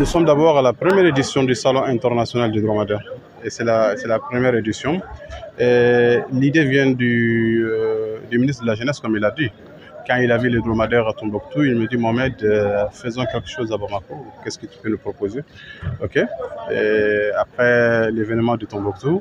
Nous sommes d'abord à la première édition du Salon international du dromadaire. Et c'est la première édition. L'idée vient du ministre de la Jeunesse, comme il a dit. Quand il a vu les dromadaires à Tombouctou, il me dit: Mohamed, faisons quelque chose à Bamako. Qu'est-ce que tu peux nous proposer? Ok. Et après l'événement de Tombouctou,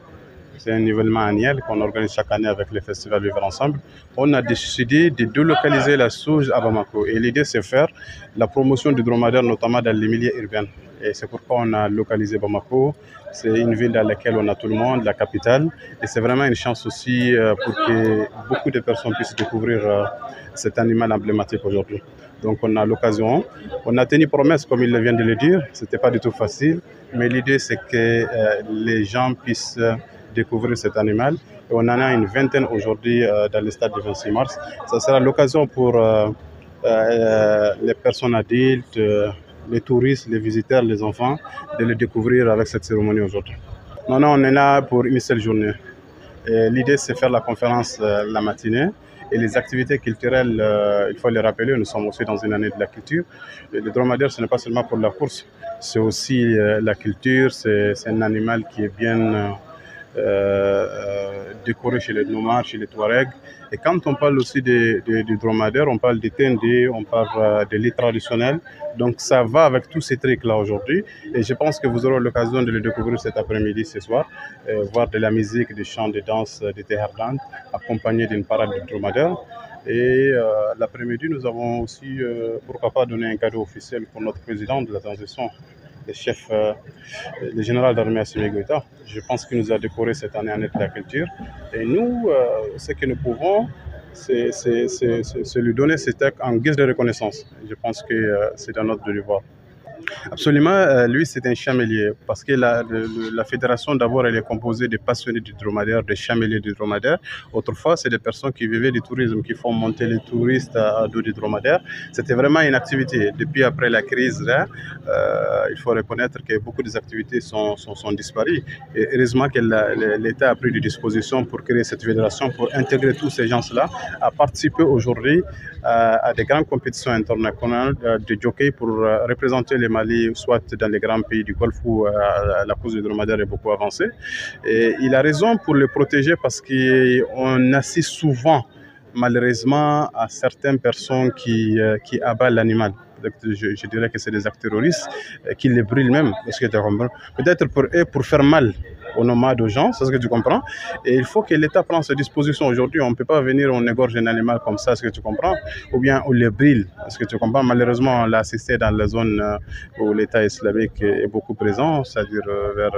c'est un événement annuel qu'on organise chaque année avec le festival Vivre Ensemble. On a décidé de délocaliser la Souge à Bamako. Et l'idée, c'est faire la promotion du dromadaire, notamment dans les milieux urbains. Et c'est pourquoi on a localisé Bamako. C'est une ville dans laquelle on a tout le monde, la capitale. Et c'est vraiment une chance aussi pour que beaucoup de personnes puissent découvrir cet animal emblématique aujourd'hui. Donc on a l'occasion, on a tenu promesse, comme il vient de le dire. Ce n'était pas du tout facile, mais l'idée, c'est que les gens puissent découvrir cet animal. Et on en a une vingtaine aujourd'hui dans le stade du 26 mars. Ça sera l'occasion pour les personnes adultes, les touristes, les visiteurs, les enfants, de le découvrir avec cette cérémonie aujourd'hui. Non, on est là pour une seule journée. L'idée, c'est faire la conférence la matinée. Et les activités culturelles, il faut les rappeler, nous sommes aussi dans une année de la culture. Et le dromadaire, ce n'est pas seulement pour la course, c'est aussi la culture, c'est un animal qui est bien décoré chez les nomades, chez les Touaregs. Et quand on parle aussi du dromadaire, on parle des Tendé, on parle des lits traditionnels. Donc ça va avec tous ces trucs-là aujourd'hui. Et je pense que vous aurez l'occasion de le découvrir cet après-midi, ce soir, voir de la musique, des chants, des danses, des Teherland, accompagné d'une parade de dromadaire. Et l'après-midi, nous avons aussi, pourquoi pas, donné un cadeau officiel pour notre président de la transition, le chef, le général d'armée Assimi Goïta. Je pense qu'il nous a décoré cette année de la culture. Et nous, ce que nous pouvons, c'est lui donner cet acte en guise de reconnaissance. Je pense que c'est dans notre devoir. Absolument, lui c'est un chamelier parce que la fédération d'abord elle est composée de passionnés du dromadaire, de chameliers du dromadaire. Autrefois c'est des personnes qui vivaient du tourisme, qui font monter les touristes à dos du dromadaire. C'était vraiment une activité. Depuis après la crise là, il faut reconnaître que beaucoup des activités sont disparues. Et heureusement que l'État a pris des dispositions pour créer cette fédération, pour intégrer tous ces gens-là à participer aujourd'hui à des grandes compétitions internationales de jockey pour représenter les Mali, soit dans les grands pays du Golfe où la course du dromadaire est beaucoup avancée. Et il a raison pour le protéger parce qu'on assiste souvent, malheureusement, à certaines personnes qui abattent l'animal. Je dirais que c'est des actes terroristes qui les brûlent même. Est-ce que tu comprends? Peut-être pour faire mal aux nomades, aux gens, c'est ce que tu comprends. Et il faut que l'État prenne ses dispositions aujourd'hui. On ne peut pas venir, on égorge un animal comme ça, est-ce que tu comprends? Ou bien on le brûle, est-ce que tu comprends? Malheureusement, on l'a assisté dans la zone où l'État islamique est beaucoup présent, c'est-à-dire vers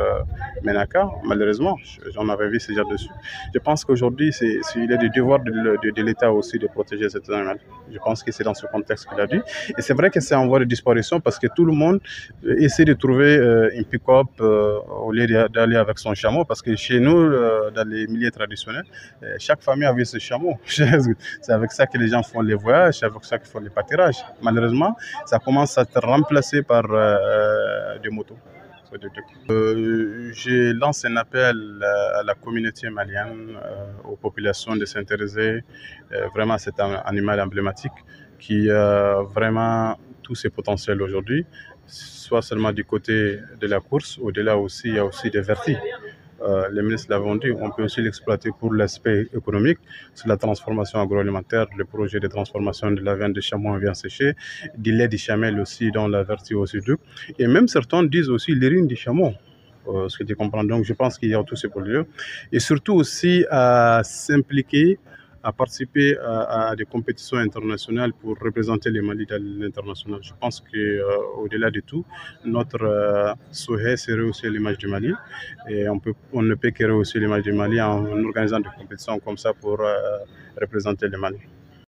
Ménaka. Malheureusement, j'en avais vu ce genre dessus. Je pense qu'aujourd'hui, il est du devoir de l'État aussi de protéger cet animal. Je pense que c'est dans ce contexte qu'il a dit. Et c'est vrai que c'est en voie de disparition parce que tout le monde essaie de trouver une pick-up au lieu d'aller avec son chameau, parce que chez nous, dans les milieux traditionnels, chaque famille avait ce chameau. C'est avec ça que les gens font les voyages, c'est avec ça qu'ils font les pâturages. Malheureusement, ça commence à être remplacé par des motos. Je lance un appel à la communauté malienne, aux populations de s'intéresser vraiment à cet animal emblématique qui a vraiment tous ses potentiels aujourd'hui, soit seulement du côté de la course, au-delà aussi, il y a aussi des vertus. Les ministres l'avont dit, on peut aussi l'exploiter pour l'aspect économique, sur la transformation agroalimentaire, le projet de transformation de la viande de chameau en viande séchée, du lait de chamel aussi, dont la vertu aussi double. Et même certains disent aussi l'urine du chameau. Ce que tu comprends. Donc je pense qu'il y a tous ces produits. Et surtout aussi à s'impliquer, à participer à des compétitions internationales pour représenter les Mali dans l'international. Je pense qu'au-delà de tout, notre souhait serait aussi l'image du Mali. Et on ne peut que rehausser l'image du Mali en organisant des compétitions comme ça pour représenter le Mali.